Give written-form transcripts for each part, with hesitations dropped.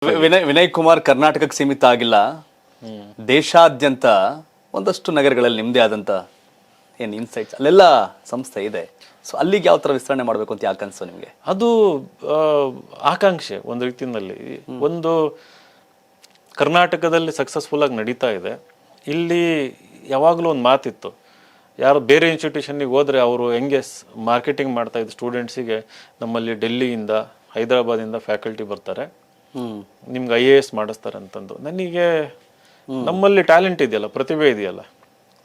ವಿನಯ್ ಕುಮಾರ್ ಕರ್ನಾಟಕಕ್ಕೆ ಸೀಮಿತ ಆಗಿಲ್ಲ, ದೇಶಾದ್ಯಂತ ಒಂದಷ್ಟು ನಗರಗಳಲ್ಲಿ ನಿಮ್ಮದೇ ಆದಂತ ಏನು ಇನ್ಸೈಟ್ಸ್ ಅಲ್ಲೆಲ್ಲ ಸಂಸ್ಥೆ ಇದೆ. ಸೊ ಅಲ್ಲಿಗೆ ಯಾವ ಥರ ವಿಸ್ತರಣೆ ಮಾಡಬೇಕು ಅಂತ ಯಾಕೆ ಅನ್ಸೋ ನಿಮಗೆ? ಅದು ಆಕಾಂಕ್ಷೆ ಒಂದು ರೀತಿಯಲ್ಲಿ. ಒಂದು ಕರ್ನಾಟಕದಲ್ಲಿ ಸಕ್ಸಸ್ಫುಲ್ ಆಗಿ ನಡೀತಾ ಇದೆ. ಇಲ್ಲಿ ಯಾವಾಗಲೂ ಒಂದು ಮಾತಿತ್ತು, ಯಾರು ಬೇರೆ ಇನ್ಸ್ಟಿಟ್ಯೂಷನ್ಗೆ ಹೋದರೆ ಅವರು ಹೆಂಗೆ ಮಾರ್ಕೆಟಿಂಗ್ ಮಾಡ್ತಾ ಇದ್ರು ಸ್ಟೂಡೆಂಟ್ಸಿಗೆ, ನಮ್ಮಲ್ಲಿ ಡೆಲ್ಲಿಯಿಂದ ಹೈದರಾಬಾದಿಂದ ಫ್ಯಾಕಲ್ಟಿ ಬರ್ತಾರೆ, ನಿಮ್ಗೆ IAS ಮಾಡಿಸ್ತಾರೆ ಅಂತಂದು. ನನಗೆ ನಮ್ಮಲ್ಲಿ ಟ್ಯಾಲೆಂಟ್ ಇದೆಯಲ್ಲ, ಪ್ರತಿಭೆ ಇದೆಯಲ್ಲ,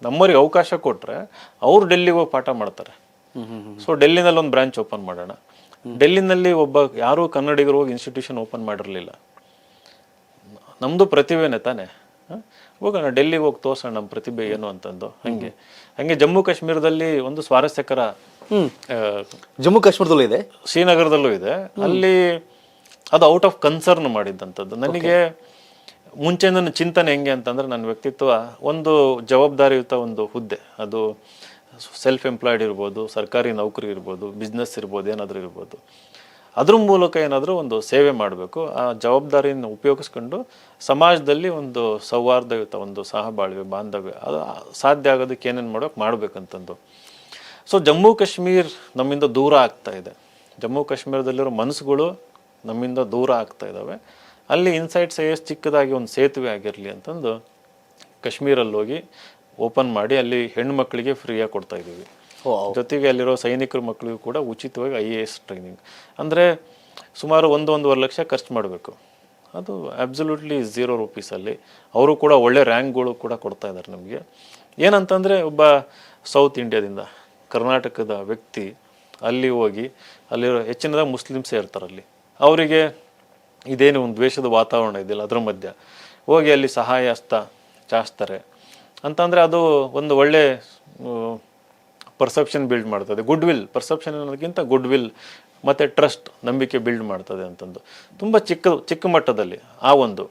ನಮ್ಮವ್ರಿಗೆ ಅವಕಾಶ ಕೊಟ್ಟರೆ ಅವ್ರು ಡೆಲ್ಲಿಗೆ ಹೋಗಿ ಪಾಠ ಮಾಡ್ತಾರೆ. ಸೊ ಡೆಲ್ಲಿನಲ್ಲಿ ಒಂದು ಬ್ರಾಂಚ್ ಓಪನ್ ಮಾಡೋಣ. ಡೆಲ್ಲಿನಲ್ಲಿ ಒಬ್ಬ ಯಾರೂ ಕನ್ನಡಿಗರು ಹೋಗಿ ಇನ್ಸ್ಟಿಟ್ಯೂಷನ್ ಓಪನ್ ಮಾಡಿರಲಿಲ್ಲ. ನಮ್ಮದು ಪ್ರತಿಭೆನೇ ತಾನೆ, ಹೋಗೋಣ ಡೆಲ್ಲಿಗೆ ಹೋಗಿ ತೋರ್ಸೋಣ ನಮ್ಮ ಪ್ರತಿಭೆ ಏನು ಅಂತಂದು. ಹಂಗೆ ಜಮ್ಮು ಕಾಶ್ಮೀರದಲ್ಲಿ ಒಂದು ಸ್ವಾರಸ್ಯಕರ, ಜಮ್ಮು ಕಾಶ್ಮೀರದಲ್ಲೂ ಇದೆ, ಶ್ರೀನಗರದಲ್ಲೂ ಇದೆ. ಅಲ್ಲಿ ಅದು ಔಟ್ ಆಫ್ ಕನ್ಸರ್ನ್ ಮಾಡಿದ್ದಂಥದ್ದು. ನನಗೆ ಮುಂಚೆ ನನ್ನ ಚಿಂತನೆ ಹೆಂಗೆ ಅಂತಂದ್ರೆ, ನನ್ನ ವ್ಯಕ್ತಿತ್ವ ಒಂದು ಜವಾಬ್ದಾರಿಯುತ ಒಂದು ಹುದ್ದೆ, ಅದು ಸೆಲ್ಫ್ ಎಂಪ್ಲಾಯ್ಡ್ ಇರ್ಬೋದು, ಸರ್ಕಾರಿ ನೌಕರಿ ಇರ್ಬೋದು, ಬಿಸ್ನೆಸ್ ಇರ್ಬೋದು, ಏನಾದರೂ ಇರ್ಬೋದು, ಅದ್ರ ಮೂಲಕ ಏನಾದರೂ ಒಂದು ಸೇವೆ ಮಾಡಬೇಕು. ಆ ಜವಾಬ್ದಾರಿಯನ್ನು ಉಪಯೋಗಿಸ್ಕೊಂಡು ಸಮಾಜದಲ್ಲಿ ಒಂದು ಸೌಹಾರ್ದಯುತ ಒಂದು ಸಹಬಾಳ್ವೆ, ಬಾಂಧವ್ಯ ಅದು ಸಾಧ್ಯ ಆಗೋದಕ್ಕೆ ಏನೇನು ಮಾಡಬೇಕಂತಂದು. ಸೊ ಜಮ್ಮು ಕಾಶ್ಮೀರ್ ನಮ್ಮಿಂದ ದೂರ ಆಗ್ತಾ ಇದೆ. ಜಮ್ಮು ಕಾಶ್ಮೀರದಲ್ಲಿರೋ ಮನಸ್ಸುಗಳು ನಮ್ಮಿಂದ ದೂರ ಆಗ್ತಾ ಇದ್ದಾವೆ. ಅಲ್ಲಿ ಇನ್ಸೈಟ್ಸ್ IAS ಚಿಕ್ಕದಾಗಿ ಒಂದು ಸೇತುವೆ ಆಗಿರಲಿ ಅಂತಂದು ಕಾಶ್ಮೀರಲ್ಲಿ ಹೋಗಿ ಓಪನ್ ಮಾಡಿ ಅಲ್ಲಿ ಹೆಣ್ಣು ಮಕ್ಕಳಿಗೆ ಫ್ರೀಯಾಗಿ ಕೊಡ್ತಾ ಇದ್ದೀವಿ. ಜೊತೆಗೆ ಅಲ್ಲಿರೋ ಸೈನಿಕರ ಮಕ್ಕಳಿಗೂ ಕೂಡ ಉಚಿತವಾಗಿ IAS ಟ್ರೈನಿಂಗ್. ಅಂದರೆ ಸುಮಾರು 1-1.5 ಲಕ್ಷ ಖರ್ಚು ಮಾಡಬೇಕು. ಅದು ಅಬ್ಸಲ್ಯೂಟ್ಲಿ 0 ರೂಪೀಸಲ್ಲಿ ಅವರು ಕೂಡ ಒಳ್ಳೆ ರ್ಯಾಂಕ್ಗಳು ಕೂಡ ಕೊಡ್ತಾ ಇದ್ದಾರೆ ನಮಗೆ. ಏನಂತಂದರೆ, ಒಬ್ಬ ಸೌತ್ ಇಂಡಿಯಾದಿಂದ ಕರ್ನಾಟಕದ ವ್ಯಕ್ತಿ ಅಲ್ಲಿ ಹೋಗಿ, ಅಲ್ಲಿರೋ ಹೆಚ್ಚಿನದಾಗಿ ಮುಸ್ಲಿಮ್ಸೇ ಇರ್ತಾರೆ ಅಲ್ಲಿ, ಅವರಿಗೆ ಇದೇನು ಒಂದು ದ್ವೇಷದ ವಾತಾವರಣ ಇದೆಯಲ್ಲ, ಅದ್ರ ಮಧ್ಯ ಹೋಗಿ ಅಲ್ಲಿ ಸಹಾಯ ಹಸ್ತ ಚಾಚ್ತಾರೆ ಅಂತಂದರೆ ಅದು ಒಂದು ಒಳ್ಳೆ ಪರ್ಸೆಪ್ಷನ್ ಬಿಲ್ಡ್ ಮಾಡ್ತದೆ. ಗುಡ್ ವಿಲ್, ಪರ್ಸೆಪ್ಷನ್ ಅನ್ನೋದಕ್ಕಿಂತ ಗುಡ್ ವಿಲ್ ಮತ್ತು ಟ್ರಸ್ಟ್, ನಂಬಿಕೆ ಬಿಲ್ಡ್ ಮಾಡ್ತದೆ ಅಂತಂದು. ತುಂಬ ಚಿಕ್ಕ ಮಟ್ಟದಲ್ಲಿ ಆ ಒಂದು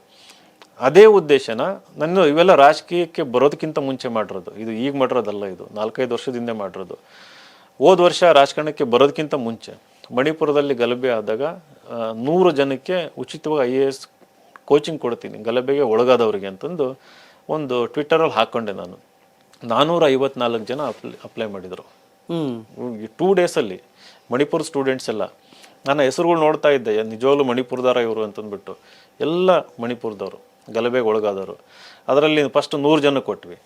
ಅದೇ ಉದ್ದೇಶನ ನನ್ನ ಇವೆಲ್ಲ ರಾಜಕೀಯಕ್ಕೆ ಬರೋದಕ್ಕಿಂತ ಮುಂಚೆ ಮಾಡಿರೋದು. ಇದು ಈಗ ಮಾಡಿರೋದಲ್ಲ, ಇದು 4-5 ವರ್ಷದಿಂದ ಮಾಡಿರೋದು. ಹೋದ ವರ್ಷ ರಾಜಕಾರಣಕ್ಕೆ ಬರೋದಕ್ಕಿಂತ ಮುಂಚೆ ಮಣಿಪುರದಲ್ಲಿ ಗಲಭೆ ಆದಾಗ 100 ಜನಕ್ಕೆ ಉಚಿತವಾಗಿ IAS ಕೋಚಿಂಗ್ ಕೊಡ್ತೀನಿ, ಗಲಭೆಗೆ ಒಳಗಾದವ್ರಿಗೆ ಅಂತಂದು ಒಂದು ಟ್ವಿಟ್ಟರಲ್ಲಿ ಹಾಕ್ಕೊಂಡೆ. ನಾನು 454 ಜನ ಅಪ್ಲೈ ಮಾಡಿದರು ಈ 2 ಡೇಸಲ್ಲಿ. ಮಣಿಪುರ ಸ್ಟೂಡೆಂಟ್ಸ್ ಎಲ್ಲ, ನನ್ನ ಹೆಸರುಗಳು ನೋಡ್ತಾ ಇದ್ದೆ, ನಿಜವಾಗ್ಲೂ ಮಣಿಪುರದವರ ಇವರು ಅಂತಂದ್ಬಿಟ್ಟು. ಎಲ್ಲ ಮಣಿಪುರದವರು, ಗಲಭೆಗೆ ಒಳಗಾದವರು. ಅದರಲ್ಲಿ ಫಸ್ಟ್ 100 ಜನ ಕೊಟ್ವಿ.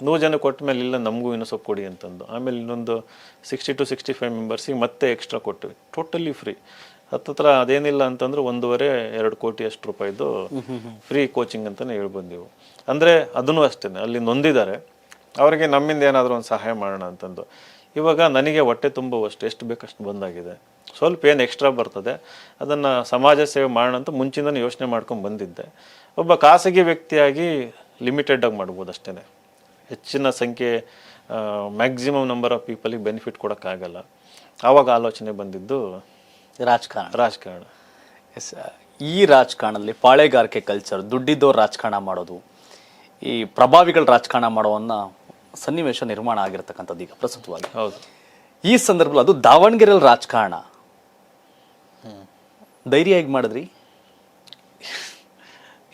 100 ಜನ ಕೊಟ್ಟ ಮೇಲೆ ಇಲ್ಲ ನಮಗೂ ಇನ್ನೂ ಸ್ವಲ್ಪ ಕೊಡಿ ಅಂತಂದು. ಆಮೇಲೆ ಇನ್ನೊಂದು 60 to 65 ಮೆಂಬರ್ಸಿಗೆ ಮತ್ತೆ ಎಕ್ಸ್ಟ್ರಾ ಕೊಟ್ವಿ, ಟೋಟಲಿ ಫ್ರೀ. ಹತ್ತತ್ರ ಅದೇನಿಲ್ಲ ಅಂತಂದ್ರೆ 1.5-2 ಕೋಟಿ ಅಷ್ಟು ರೂಪಾಯಿದು ಫ್ರೀ ಕೋಚಿಂಗ್ ಅಂತಲೇ ಹೇಳ್ಬೋದು ನೀವು. ಅಂದರೆ ಅದನ್ನು ಅಷ್ಟೇ, ಅಲ್ಲಿ ನೊಂದಿದ್ದಾರೆ, ಅವರಿಗೆ ನಮ್ಮಿಂದ ಏನಾದರೂ ಒಂದು ಸಹಾಯ ಮಾಡೋಣ ಅಂತಂದು. ಇವಾಗ ನನಗೆ ಹೊಟ್ಟೆ ತುಂಬುವಷ್ಟು ಎಷ್ಟು ಬೇಕಷ್ಟು ಬಂದಾಗಿದೆ. ಸ್ವಲ್ಪ ಏನು ಎಕ್ಸ್ಟ್ರಾ ಬರ್ತದೆ, ಅದನ್ನು ಸಮಾಜ ಸೇವೆ ಮಾಡೋಣ ಅಂತ ಮುಂಚಿಂದನೇ ಯೋಚನೆ ಮಾಡ್ಕೊಂಡು ಬಂದಿದ್ದೆ. ಒಬ್ಬ ಖಾಸಗಿ ವ್ಯಕ್ತಿಯಾಗಿ ಲಿಮಿಟೆಡಾಗಿ ಮಾಡ್ಬೋದು ಅಷ್ಟೇ. ಹೆಚ್ಚಿನ ಸಂಖ್ಯೆ, ಮ್ಯಾಕ್ಸಿಮಮ್ ನಂಬರ್ ಆಫ್ ಪೀಪಲಿಗೆ ಬೆನಿಫಿಟ್ ಕೊಡೋಕ್ಕಾಗಲ್ಲ. ಆವಾಗ ಆಲೋಚನೆ ಬಂದಿದ್ದು ರಾಜಕಾರಣ. ಎಸ್, ಈ ರಾಜಕಾರಣದಲ್ಲಿ ಪಾಳೆಗಾರಿಕೆ ಕಲ್ಚರ್, ದುಡ್ಡಿದ್ದವ್ರು ರಾಜಕಾರಣ ಮಾಡೋದು, ಈ ಪ್ರಭಾವಿಗಳ ರಾಜಕಾರಣ ಮಾಡೋವನ್ನ ಸನ್ನಿವೇಶ ನಿರ್ಮಾಣ ಆಗಿರ್ತಕ್ಕಂಥದ್ದು ಈಗ ಪ್ರಸ್ತುತವಾಗಿ. ಹೌದು. ಈ ಸಂದರ್ಭದಲ್ಲಿ ಅದು ದಾವಣಗೆರೆಯಲ್ಲಿ ರಾಜಕಾರಣ ಧೈರ್ಯ ಹೇಗೆ ಮಾಡಿದ್ರಿ?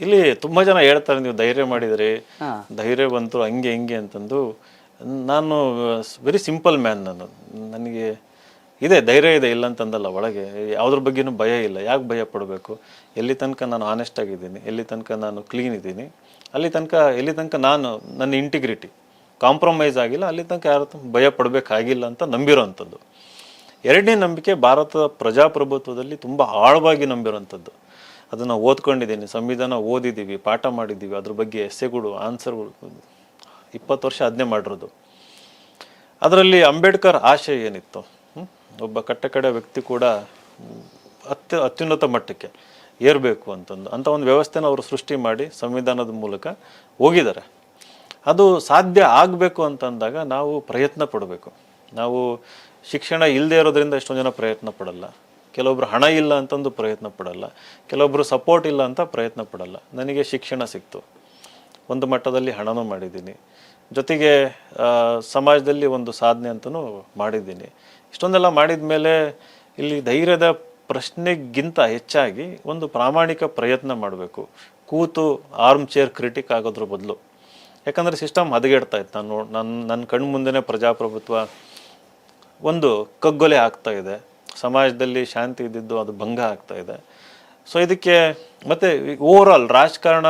ಇಲ್ಲಿ ತುಂಬ ಜನ ಹೇಳ್ತಾರೆ, ನೀವು ಧೈರ್ಯ ಮಾಡಿದ್ರಿ, ಧೈರ್ಯ ಬಂತು ಹಂಗೆ ಹಿಂಗೆ ಅಂತಂದು. ನಾನು ವೆರಿ ಸಿಂಪಲ್ ಮ್ಯಾನ್. ನನಗೆ ಇದೆ ಧೈರ್ಯ ಇದೆ, ಇಲ್ಲ ಅಂತಂದಲ್ಲ. ಒಳಗೆ ಯಾವುದ್ರ ಬಗ್ಗೆನೂ ಭಯ ಇಲ್ಲ. ಯಾಕೆ ಭಯ ಪಡಬೇಕು? ಎಲ್ಲಿ ತನಕ ನಾನು ಆನೆಸ್ಟ್ ಆಗಿದ್ದೀನಿ, ಎಲ್ಲಿ ತನಕ ನಾನು ಕ್ಲೀನ್ ಇದ್ದೀನಿ, ಎಲ್ಲಿ ತನಕ ನಾನು ನನ್ನ ಇಂಟಿಗ್ರಿಟಿ ಕಾಂಪ್ರಮೈಸ್ ಆಗಿಲ್ಲ, ಅಲ್ಲಿ ತನಕ ಯಾರ ಭಯ ಪಡಬೇಕಾಗಿಲ್ಲ ಅಂತ ನಂಬಿರೋವಂಥದ್ದು. ಎರಡನೇ ನಂಬಿಕೆ, ಭಾರತದ ಪ್ರಜಾಪ್ರಭುತ್ವದಲ್ಲಿ ತುಂಬ ಆಳವಾಗಿ ನಂಬಿರೋವಂಥದ್ದು. ಅದನ್ನು ಓದ್ಕೊಂಡಿದ್ದೀನಿ, ಸಂವಿಧಾನ ಓದಿದ್ದೀವಿ, ಪಾಠ ಮಾಡಿದ್ದೀವಿ, ಅದ್ರ ಬಗ್ಗೆ ಎಸ್ಸೆಗಳು, ಆನ್ಸರ್ಗಳು 20 ವರ್ಷ ಅದನ್ನೇ ಮಾಡಿರೋದು. ಅದರಲ್ಲಿ ಅಂಬೇಡ್ಕರ್ ಆಶಯ ಏನಿತ್ತು, ಒಬ್ಬ ಕಟ್ಟಕಡೆ ವ್ಯಕ್ತಿ ಕೂಡ ಅತ್ಯುನ್ನತ ಮಟ್ಟಕ್ಕೆ ಏರಬೇಕು ಅಂತ ಒಂದು ವ್ಯವಸ್ಥೆನ ಅವರು ಸೃಷ್ಟಿ ಮಾಡಿ ಸಂವಿಧಾನದ ಮೂಲಕ ಹೋಗಿದ್ದಾರೆ. ಅದು ಸಾಧ್ಯ ಆಗಬೇಕು ಅಂತಂದಾಗ ನಾವು ಪ್ರಯತ್ನ ಪಡಬೇಕು. ನಾವು ಶಿಕ್ಷಣ ಇಲ್ಲದೆ ಇರೋದ್ರಿಂದ ಎಷ್ಟೊಂದು ಜನ ಪ್ರಯತ್ನ ಪಡಲ್ಲ. ಕೆಲವೊಬ್ರು ಹಣ ಇಲ್ಲ ಅಂತಂದು ಪ್ರಯತ್ನ ಪಡಲ್ಲ, ಕೆಲವೊಬ್ರು ಸಪೋರ್ಟ್ ಇಲ್ಲ ಅಂತ ಪ್ರಯತ್ನ ಪಡಲ್ಲ. ನನಗೆ ಶಿಕ್ಷಣ ಸಿಕ್ತು, ಒಂದು ಮಟ್ಟದಲ್ಲಿ ಹಣನೂ ಮಾಡಿದ್ದೀನಿ, ಜೊತೆಗೆ ಸಮಾಜದಲ್ಲಿ ಒಂದು ಸಾಧನೆ ಅಂತಲೂ ಮಾಡಿದ್ದೀನಿ. ಇಷ್ಟೊಂದೆಲ್ಲ ಮಾಡಿದ ಮೇಲೆ ಇಲ್ಲಿ ಧೈರ್ಯದ ಪ್ರಶ್ನೆಗಿಂತ ಹೆಚ್ಚಾಗಿ ಒಂದು ಪ್ರಾಮಾಣಿಕ ಪ್ರಯತ್ನ ಮಾಡಬೇಕು. ಕೂತು ಆರ್ಮ್ ಚೇರ್ ಕ್ರಿಟಿಕ್ ಆಗೋದ್ರ ಬದಲು. ಯಾಕಂದರೆ ಸಿಸ್ಟಮ್ ಹದಗೆಡ್ತಾ ಇತ್ತು. ನನ್ನ ಕಣ್ಣು ಮುಂದೆನೇ ಪ್ರಜಾಪ್ರಭುತ್ವ ಒಂದು ಕಗ್ಗೊಲೆ ಆಗ್ತಾ ಇದೆ, ಸಮಾಜದಲ್ಲಿ ಶಾಂತಿ ಇದ್ದಿದ್ದು ಅದು ಭಂಗ ಆಗ್ತಾ ಇದೆ. ಸೊ ಇದಕ್ಕೆ ಮತ್ತು ಓವರಾಲ್ ರಾಜಕಾರಣ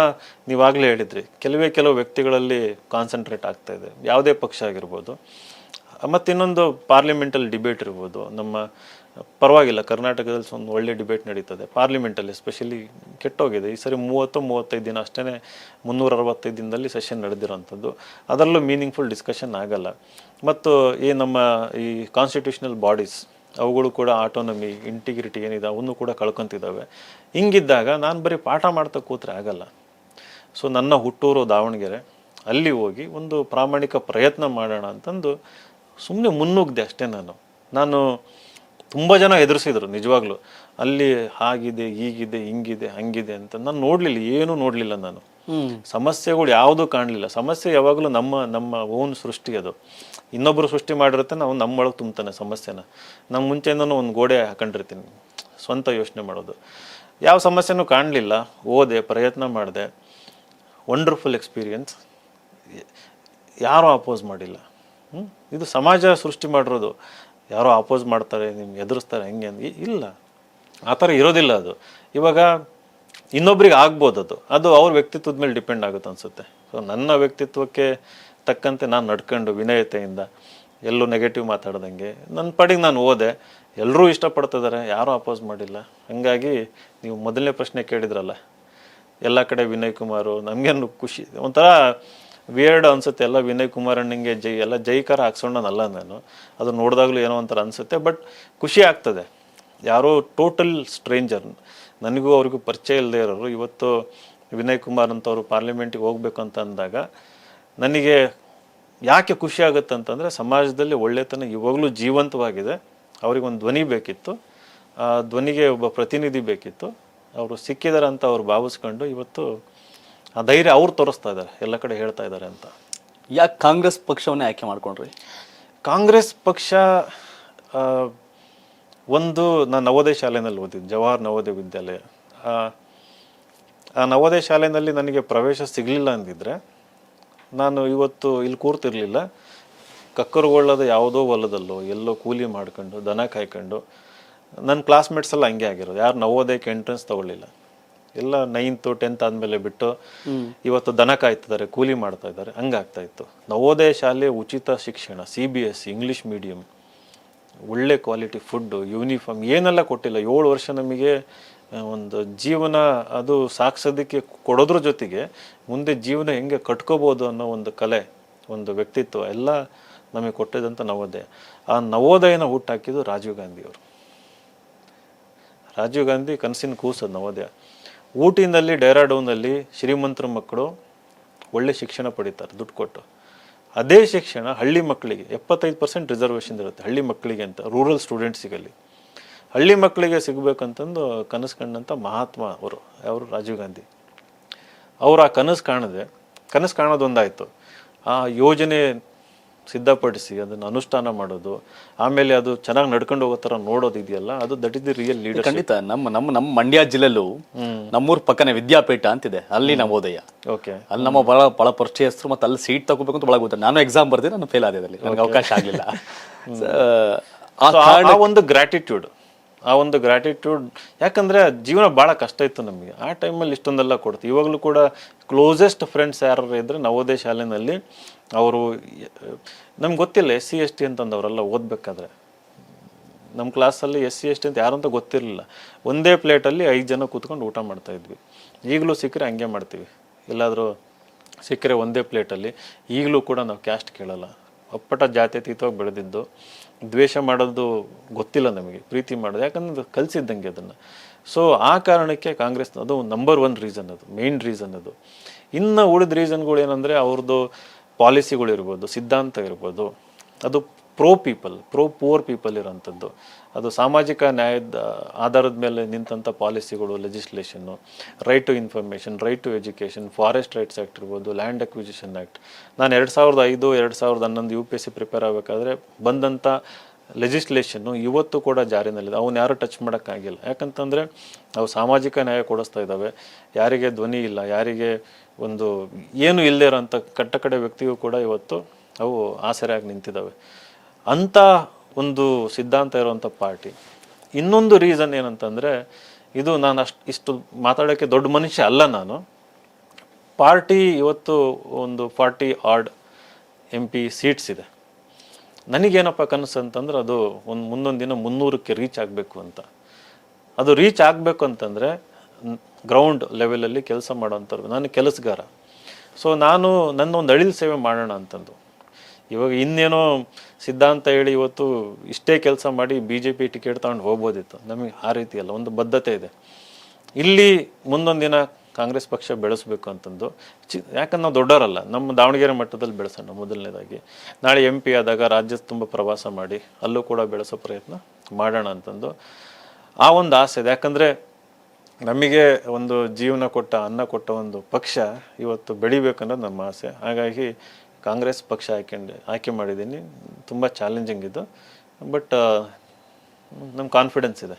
ನೀವಾಗಲೇ ಹೇಳಿದ್ರಿ, ಕೆಲವು ವ್ಯಕ್ತಿಗಳಲ್ಲಿ ಕಾನ್ಸಂಟ್ರೇಟ್ ಆಗ್ತಾ ಇದೆ, ಯಾವುದೇ ಪಕ್ಷ ಆಗಿರ್ಬೋದು. ಮತ್ತು ಇನ್ನೊಂದು ಪಾರ್ಲಿಮೆಂಟಲ್ಲಿ ಡಿಬೇಟ್ ಇರ್ಬೋದು. ನಮ್ಮ ಪರವಾಗಿಲ್ಲ, ಕರ್ನಾಟಕದಲ್ಲಿ ಒಂದು ಒಳ್ಳೆ ಡಿಬೇಟ್ ನಡೀತದೆ ಪಾರ್ಲಿಮೆಂಟಲ್ಲಿ, ಎಸ್ಪೆಷಲಿ ಕೆಟ್ಟೋಗಿದೆ ಈ ಸರಿ 30-35 ದಿನ ಅಷ್ಟೇ, 365 ದಿನದಲ್ಲಿ ಸೆಷನ್ ನಡೆದಿರೋಂಥದ್ದು. ಅದರಲ್ಲೂ ಮೀನಿಂಗ್ಫುಲ್ ಡಿಸ್ಕಷನ್ ಆಗಲ್ಲ. ಮತ್ತು ನಮ್ಮ ಈ ಕಾನ್ಸ್ಟಿಟ್ಯೂಷನಲ್ ಬಾಡೀಸ್ ಅವುಗಳು ಕೂಡ ಆಟೋನಮಿ, ಇಂಟಿಗ್ರಿಟಿ ಏನಿದೆ ಅವನ್ನು ಕೂಡ ಕಳ್ಕೊತಿದ್ದಾವೆ. ಹಿಂಗಿದ್ದಾಗ ನಾನು ಬರೀ ಪಾಠ ಮಾಡ್ತಾ ಕೂತ್ರೆ ಆಗಲ್ಲ. ಸೊ ನನ್ನ ಹುಟ್ಟೂರು ದಾವಣಗೆರೆ, ಅಲ್ಲಿ ಹೋಗಿ ಒಂದು ಪ್ರಾಮಾಣಿಕ ಪ್ರಯತ್ನ ಮಾಡೋಣ ಅಂತಂದು ಸುಮ್ಮನೆ ಮುನ್ನುಗ್ದೆ ಅಷ್ಟೇ. ನಾನು ತುಂಬ ಜನ ಎದುರಿಸಿದ್ರು ನಿಜವಾಗ್ಲೂ, ಅಲ್ಲಿ ಹಾಗಿದೆ, ಹೀಗಿದೆ, ಹಿಂಗಿದೆ, ಹಂಗಿದೆ ಅಂತ. ನಾನು ನೋಡಲಿಲ್ಲ, ಏನೂ ನೋಡಲಿಲ್ಲ. ನಾನು ಸಮಸ್ಯೆಗಳು ಯಾವುದೂ ಕಾಣಲಿಲ್ಲ. ಸಮಸ್ಯೆ ಯಾವಾಗಲೂ ನಮ್ಮ ಓನ್ ಸೃಷ್ಟಿ. ಅದು ಇನ್ನೊಬ್ಬರು ಸೃಷ್ಟಿ ಮಾಡಿರುತ್ತೆ, ನಾವು ನಮ್ಮೊಳಗೆ ತುಂಬ್ತಾನೆ ಸಮಸ್ಯೆನ. ನಮ್ಮ ಮುಂಚೆಯಿಂದನೂ ಒಂದು ಗೋಡೆ ಹಾಕೊಂಡಿರ್ತೀನಿ, ಸ್ವಂತ ಯೋಚನೆ ಮಾಡೋದು. ಯಾವ ಸಮಸ್ಯೆನೂ ಕಾಣಲಿಲ್ಲ. ಓದೆ, ಪ್ರಯತ್ನ ಮಾಡಿದೆ, ವಂಡರ್ಫುಲ್ ಎಕ್ಸ್ಪೀರಿಯನ್ಸ್. ಯಾರೂ ಅಪೋಸ್ ಮಾಡಿಲ್ಲ. ಇದು ಸಮಾಜ ಸೃಷ್ಟಿ ಮಾಡಿರೋದು. ಯಾರೋ ಅಪೋಸ್ ಮಾಡ್ತಾರೆ, ನಿಮ್ಗೆ ಎದುರಿಸ್ತಾರೆ, ಹೆಂಗೆ ಅಂದು ಇಲ್ಲ, ಆ ಥರ ಇರೋದಿಲ್ಲ. ಅದು ಇವಾಗ ಇನ್ನೊಬ್ರಿಗೆ ಆಗ್ಬೋದು, ಅದು ಅವ್ರ ವ್ಯಕ್ತಿತ್ವದ ಮೇಲೆ ಡಿಪೆಂಡ್ ಆಗುತ್ತೆ ಅನಿಸುತ್ತೆ. ಸೊ ನನ್ನ ವ್ಯಕ್ತಿತ್ವಕ್ಕೆ ತಕ್ಕಂತೆ ನಾನು ನಡ್ಕೊಂಡು ವಿನಯತೆಯಿಂದ, ಎಲ್ಲೂ ನೆಗೆಟಿವ್ ಮಾತಾಡ್ದಂಗೆ ನನ್ನ ಪಾಡಿಗೆ ನಾನು ಓದೆ. ಎಲ್ಲರೂ ಇಷ್ಟಪಡ್ತಿದ್ದಾರೆ, ಯಾರೂ ಅಪೋಸ್ ಮಾಡಿಲ್ಲ. ಹಾಗಾಗಿ ನೀವು ಮೊದಲನೇ ಪ್ರಶ್ನೆ ಕೇಳಿದ್ರಲ್ಲ, ಎಲ್ಲ ಕಡೆ ವಿನಯ್ ಕುಮಾರು, ನಮಗೇನು ಖುಷಿ, ಒಂಥರ ವಿಯರ್ಡ್ ಅನಿಸುತ್ತೆ. ಎಲ್ಲ ವಿನಯ್ ಕುಮಾರ್ ಅಣ್ಣಂಗೆ ಎಲ್ಲ ಜೈಕಾರ ಹಾಕ್ಸೋಣನಲ್ಲ ನಾನು. ಅದು ನೋಡಿದಾಗಲೂ ಏನೋ ಒಂಥರ ಅನಿಸುತ್ತೆ, ಬಟ್ ಖುಷಿ ಆಗ್ತದೆ. ಯಾರೋ ಟೋಟಲ್ ಸ್ಟ್ರೇಂಜರ್, ನನಗೂ ಅವ್ರಿಗೂ ಪರಿಚಯ ಇಲ್ಲದೆ ಇರೋರು ಇವತ್ತು ವಿನಯ್ ಕುಮಾರ್ ಅಂತವರು ಪಾರ್ಲಿಮೆಂಟಿಗೆ ಹೋಗ್ಬೇಕು ಅಂತ ಅಂದಾಗ ನನಗೆ ಯಾಕೆ ಖುಷಿ ಆಗುತ್ತೆ ಅಂತಂದರೆ, ಸಮಾಜದಲ್ಲಿ ಒಳ್ಳೆತನ ಇವಾಗಲೂ ಜೀವಂತವಾಗಿದೆ. ಅವ್ರಿಗೊಂದು ಧ್ವನಿ ಬೇಕಿತ್ತು, ಆ ಧ್ವನಿಗೆ ಒಬ್ಬ ಪ್ರತಿನಿಧಿ ಬೇಕಿತ್ತು. ಅವರು ಸಿಕ್ಕಿದ್ದಾರೆ ಅಂತ ಅವ್ರು ಭಾವಿಸ್ಕೊಂಡು ಇವತ್ತು ಆ ಧೈರ್ಯ ಅವ್ರು ತೋರಿಸ್ತಾ ಇದ್ದಾರೆ, ಎಲ್ಲ ಕಡೆ ಹೇಳ್ತಾ ಇದ್ದಾರೆ ಅಂತ. ಯಾಕೆ ಕಾಂಗ್ರೆಸ್ ಪಕ್ಷವನ್ನೇ ಆಯ್ಕೆ ಮಾಡ್ಕೊಂಡ್ರಿ? ಕಾಂಗ್ರೆಸ್ ಪಕ್ಷ ನಾನು ನವೋದಯ ಶಾಲೆಯಲ್ಲಿ ಓದಿದ್ದು, ಜವಾಹರ್ ನವೋದಯ ವಿದ್ಯಾಲಯ. ಆ ನವೋದಯ ಶಾಲೆಯಲ್ಲಿ ನನಗೆ ಪ್ರವೇಶ ಸಿಗಲಿಲ್ಲ ಅಂದಿದ್ರೆ ನಾನು ಇವತ್ತು ಇಲ್ಲಿ ಕೂರ್ತಿರ್ಲಿಲ್ಲ. ಕಕ್ಕರುಗೊಳ್ಳದ ಯಾವುದೋ ಹೊಲದಲ್ಲೋ ಎಲ್ಲೋ ಕೂಲಿ ಮಾಡ್ಕೊಂಡು, ದನ ಕಾಯ್ಕೊಂಡು. ನನ್ನ ಕ್ಲಾಸ್ಮೇಟ್ಸ್ ಎಲ್ಲ ಹಂಗೆ ಆಗಿರೋದು. ಯಾರು ನವೋದಯಕ್ಕೆ ಎಂಟ್ರೆನ್ಸ್ ತೊಗೊಳ್ಳಿಲ್ಲ, ಎಲ್ಲ 9th 10th ಆದಮೇಲೆ ಬಿಟ್ಟು ಇವತ್ತು ದನ ಕಾಯ್ತಿದ್ದಾರೆ, ಕೂಲಿ ಮಾಡ್ತಾ ಇದ್ದಾರೆ, ಹಂಗಾಗ್ತಾ ಇತ್ತು. ನವೋದಯ ಶಾಲೆ, ಉಚಿತ ಶಿಕ್ಷಣ, CBSE, ಇಂಗ್ಲೀಷ್ ಮೀಡಿಯಮ್, ಒಳ್ಳೆ ಕ್ವಾಲಿಟಿ ಫುಡ್ಡು, ಯೂನಿಫಾರ್ಮ್, ಏನೆಲ್ಲ ಕೊಟ್ಟಿಲ್ಲ. 7 ವರ್ಷ ನಮಗೆ ಒಂದು ಜೀವನ ಅದು ಸಾಗಿಸೋದಕ್ಕೆ ಕೊಡೋದ್ರ ಜೊತೆಗೆ ಮುಂದೆ ಜೀವನ ಹೆಂಗೆ ಕಟ್ಕೋಬೋದು ಅನ್ನೋ ಒಂದು ಕಲೆ, ಒಂದು ವ್ಯಕ್ತಿತ್ವ ಎಲ್ಲ ನಮಗೆ ಕೊಟ್ಟಿದ್ದಂಥ ನವೋದಯ. ಆ ನವೋದಯನ ಹುಟ್ಟಾಕಿದ್ದು ರಾಜೀವ್ ಗಾಂಧಿಯವರು. ರಾಜೀವ್ ಗಾಂಧಿ ಕನಸಿನ ಕೂಸದು ನವೋದಯ. ಊಟಿನಲ್ಲಿ, ಡೆಹ್ರಾಡೂನಲ್ಲಿ ಶ್ರೀಮಂತರ ಮಕ್ಕಳು ಒಳ್ಳೆ ಶಿಕ್ಷಣ ಪಡಿತಾರೆ ದುಡ್ಡು ಕೊಟ್ಟು. ಅದೇ ಶಿಕ್ಷಣ ಹಳ್ಳಿ ಮಕ್ಕಳಿಗೆ 75% ರಿಸರ್ವೇಷನ್ ಇರುತ್ತೆ ಹಳ್ಳಿ ಮಕ್ಕಳಿಗೆ ಅಂತ, ರೂರಲ್ ಸ್ಟೂಡೆಂಟ್ಸಿಗಲ್ಲಿ. ಹಳ್ಳಿ ಮಕ್ಕಳಿಗೆ ಸಿಗಬೇಕಂತಂದು ಕನಸು ಕಂಡಂಥ ಮಹಾತ್ಮ ಅವರು ರಾಜೀವ್ ಗಾಂಧಿ. ಅವರು ಆ ಕನಸು ಕಾಣೋದೊಂದಾಯಿತು. ಆ ಯೋಜನೆ ಸಿದ್ಧಪಡಿಸಿ ಅದನ್ನು ಅನುಷ್ಠಾನ ಮಾಡೋದು, ಆಮೇಲೆ ಅದು ಚೆನ್ನಾಗಿ ನಡ್ಕೊಂಡು ಹೋಗೋ ಥರ ನೋಡೋದು ಇದೆಯಲ್ಲ, ಅದು that is the real leader. ಖಂಡಿತ. ನಮ್ಮ ಮಂಡ್ಯ ಜಿಲ್ಲೆಲ್ಲೂ ನಮ್ಮೂರ್ ಪಕ್ಕನೆ ವಿದ್ಯಾಪೀಠ ಅಂತಿದೆ, ಅಲ್ಲಿ ನವೋದಯ. ಓಕೆ. ಅಲ್ಲಿ ನಮ್ಮ ಬಹಳ ಪರಿಚಯಸ್ಥರು, ಮತ್ತೆ ಅಲ್ಲಿ ಸೀಟ್ ತಗೋಬೇಕು ಅಂತ ಬಹಳ ಗೊತ್ತಿಲ್ಲ. ನಾನು ಎಕ್ಸಾಮ್ ಬರ್ದೆ, ನಾನು ಫೇಲ್ ಆದೆ, ನನಗೆ ಅವಕಾಶ ಆಗಲಿಲ್ಲ. ಆ ಒಂದು ಗ್ರ್ಯಾಟಿಟ್ಯೂಡ್, ಯಾಕಂದರೆ ಜೀವನ ಭಾಳ ಕಷ್ಟ ಇತ್ತು ನಮಗೆ ಆ ಟೈಮಲ್ಲಿ. ಇಷ್ಟೊಂದೆಲ್ಲ ಕೊಡ್ತೀವಿ. ಇವಾಗಲೂ ಕೂಡ ಕ್ಲೋಸೆಸ್ಟ್ ಫ್ರೆಂಡ್ಸ್ ಯಾರು ಇದ್ದರೆ ನವೋದಯ ಶಾಲೆಯಲ್ಲಿ ಅವರು, ನಮ್ಗೆ ಗೊತ್ತಿಲ್ಲ SC ST ಅಂತಂದವರೆಲ್ಲ ಓದಬೇಕಾದ್ರೆ. ನಮ್ಮ ಕ್ಲಾಸಲ್ಲಿ SC ST ಅಂತ ಯಾರು ಅಂತ ಗೊತ್ತಿರಲಿಲ್ಲ. ಒಂದೇ ಪ್ಲೇಟಲ್ಲಿ 5 ಜನ ಕೂತ್ಕೊಂಡು ಊಟ ಮಾಡ್ತಾಯಿದ್ವಿ. ಈಗಲೂ ಸಿಕ್ಕರೆ ಹಂಗೆ ಮಾಡ್ತೀವಿ. ಎಲ್ಲಾದರೂ ಸಿಕ್ಕರೆ ಒಂದೇ ಪ್ಲೇಟಲ್ಲಿ. ಈಗಲೂ ಕೂಡ ನಾವು ಕ್ಯಾಸ್ಟ್ ಕೇಳಲ್ಲ. ಅಪ್ಪಟ ಜಾತ್ಯತೀತವಾಗಿ ಬೆಳೆದಿದ್ದು, ದ್ವೇಷ ಮಾಡೋದು ಗೊತ್ತಿಲ್ಲ ನಮಗೆ, ಪ್ರೀತಿ ಮಾಡೋದು, ಯಾಕಂದ್ರೆ ಕಲಿಸಿದ್ದಂಗೆ ಅದನ್ನು. ಸೊ ಆ ಕಾರಣಕ್ಕೆ ಕಾಂಗ್ರೆಸ್ ಅದು ನಂಬರ್ 1 ರೀಸನ್, ಅದು ಮೇನ್ ರೀಸನ್. ಅದು ಇನ್ನು ಉಳಿದ ರೀಸನ್ಗಳು ಏನಂದರೆ ಅವ್ರದ್ದು ಪಾಲಿಸಿಗಳಿರ್ಬೋದು, ಸಿದ್ಧಾಂತ ಇರ್ಬೋದು, ಅದು ಪ್ರೋ ಪೂರ್ ಪೀಪಲ್ ಇರೋಂಥದ್ದು. ಅದು ಸಾಮಾಜಿಕ ನ್ಯಾಯದ ಆಧಾರದ ಮೇಲೆ ನಿಂತಹ ಪಾಲಿಸಿಗಳು, ಲೆಜಿಸ್ಲೇಷನ್ನು, right to information, right to education, forest rights act ಇರ್ಬೋದು, ಲ್ಯಾಂಡ್ ಅಕ್ವಿಸಿಷನ್ ಆ್ಯಕ್ಟ್. ನಾನು 2005, 2011 UPSC ಪ್ರಿಪೇರ್ ಆಗಬೇಕಾದ್ರೆ ಬಂದಂಥ ಲೆಜಿಸ್ಲೇಷನ್ನು ಇವತ್ತು ಕೂಡ ಜಾರಿನಲ್ಲಿದೆ. ಅವನ್ನ ಯಾರು ಟಚ್ ಮಾಡೋಕ್ಕಾಗಿಲ್ಲ. ಯಾಕಂತಂದರೆ ಅವು ಸಾಮಾಜಿಕ ನ್ಯಾಯ ಕೊಡಿಸ್ತಾ ಇದ್ದಾವೆ. ಯಾರಿಗೆ ಧ್ವನಿ ಇಲ್ಲ, ಯಾರಿಗೆ ಒಂದು ಏನು ಇಲ್ಲದೇ ಇರೋಂಥ ಕಟ್ಟಕಡೆ ವ್ಯಕ್ತಿಗೂ ಕೂಡ ಇವತ್ತು ಅವು ಆಸರೆಯಾಗಿ ನಿಂತಿದ್ದಾವೆ. ಅಂಥ ಒಂದು ಸಿದ್ಧಾಂತ ಇರುವಂಥ ಪಾರ್ಟಿ. ಇನ್ನೊಂದು ರೀಸನ್ ಏನಂತಂದರೆ, ಇದು ನಾನು ಇಷ್ಟು ಮಾತಾಡೋಕ್ಕೆ ದೊಡ್ಡ ಮನುಷ್ಯ ಅಲ್ಲ ನಾನು. ಪಾರ್ಟಿ ಇವತ್ತು ಒಂದು 40 ಆಡ್ MP ಸೀಟ್ಸ್ ಇದೆ. ನನಗೇನಪ್ಪ ಕನಸು ಅಂತಂದ್ರೆ, ಅದು ಮುಂದೊಂದು ದಿನ 300ಕ್ಕೆ ರೀಚ್ ಆಗಬೇಕು ಅಂತ. ಅದು ರೀಚ್ ಆಗಬೇಕು ಅಂತಂದರೆ ಗ್ರೌಂಡ್ ಲೆವೆಲಲ್ಲಿ ಕೆಲಸ ಮಾಡೋವಂಥವ್ರು. ನಾನು ಕೆಲಸಗಾರ. ಸೊ ನಾನು ನನ್ನೊಂದು ಅಳಿಲು ಸೇವೆ ಮಾಡೋಣ ಅಂತಂದು. ಇವಾಗ ಇನ್ನೇನೋ ಸಿದ್ಧಾಂತ ಹೇಳಿ ಇವತ್ತು ಇಷ್ಟೇ ಕೆಲಸ ಮಾಡಿ BJP ಟಿಕೆಟ್ ತಗೊಂಡು ಹೋಗ್ಬೋದಿತ್ತು. ನಮಗೆ ಆ ರೀತಿ ಅಲ್ಲ, ಒಂದು ಬದ್ಧತೆ ಇದೆ. ಇಲ್ಲಿ ಮುಂದೊಂದು ದಿನ ಕಾಂಗ್ರೆಸ್ ಪಕ್ಷ ಬೆಳೆಸಬೇಕು ಅಂತಂದು ಯಾಕಂದ್ರೆ ನಾವು ದೊಡ್ಡವರಲ್ಲ, ನಮ್ಮ ದಾವಣಗೆರೆ ಮಟ್ಟದಲ್ಲಿ ಬೆಳೆಸೋಣ ಮೊದಲನೇದಾಗಿ. ನಾಳೆ MP ಆದಾಗ ರಾಜ್ಯದ ತುಂಬ ಪ್ರವಾಸ ಮಾಡಿ ಅಲ್ಲೂ ಕೂಡ ಬೆಳೆಸೋ ಪ್ರಯತ್ನ ಮಾಡೋಣ ಅಂತಂದು ಆ ಒಂದು ಆಸೆ ಇದೆ. ಯಾಕಂದರೆ ನಮಗೆ ಒಂದು ಜೀವನ ಕೊಟ್ಟ, ಅನ್ನ ಕೊಟ್ಟ ಒಂದು ಪಕ್ಷ ಇವತ್ತು ಬೆಳಿಬೇಕನ್ನೋದು ನಮ್ಮ ಆಸೆ. ಹಾಗಾಗಿ ಕಾಂಗ್ರೆಸ್ ಪಕ್ಷ ಆಯ್ಕೆ ಮಾಡಿದ್ದೀನಿ. ತುಂಬ ಚಾಲೆಂಜಿಂಗ್ ಇದು, ಬಟ್ ನಮ್ಗೆ ಕಾನ್ಫಿಡೆನ್ಸ್ ಇದೆ.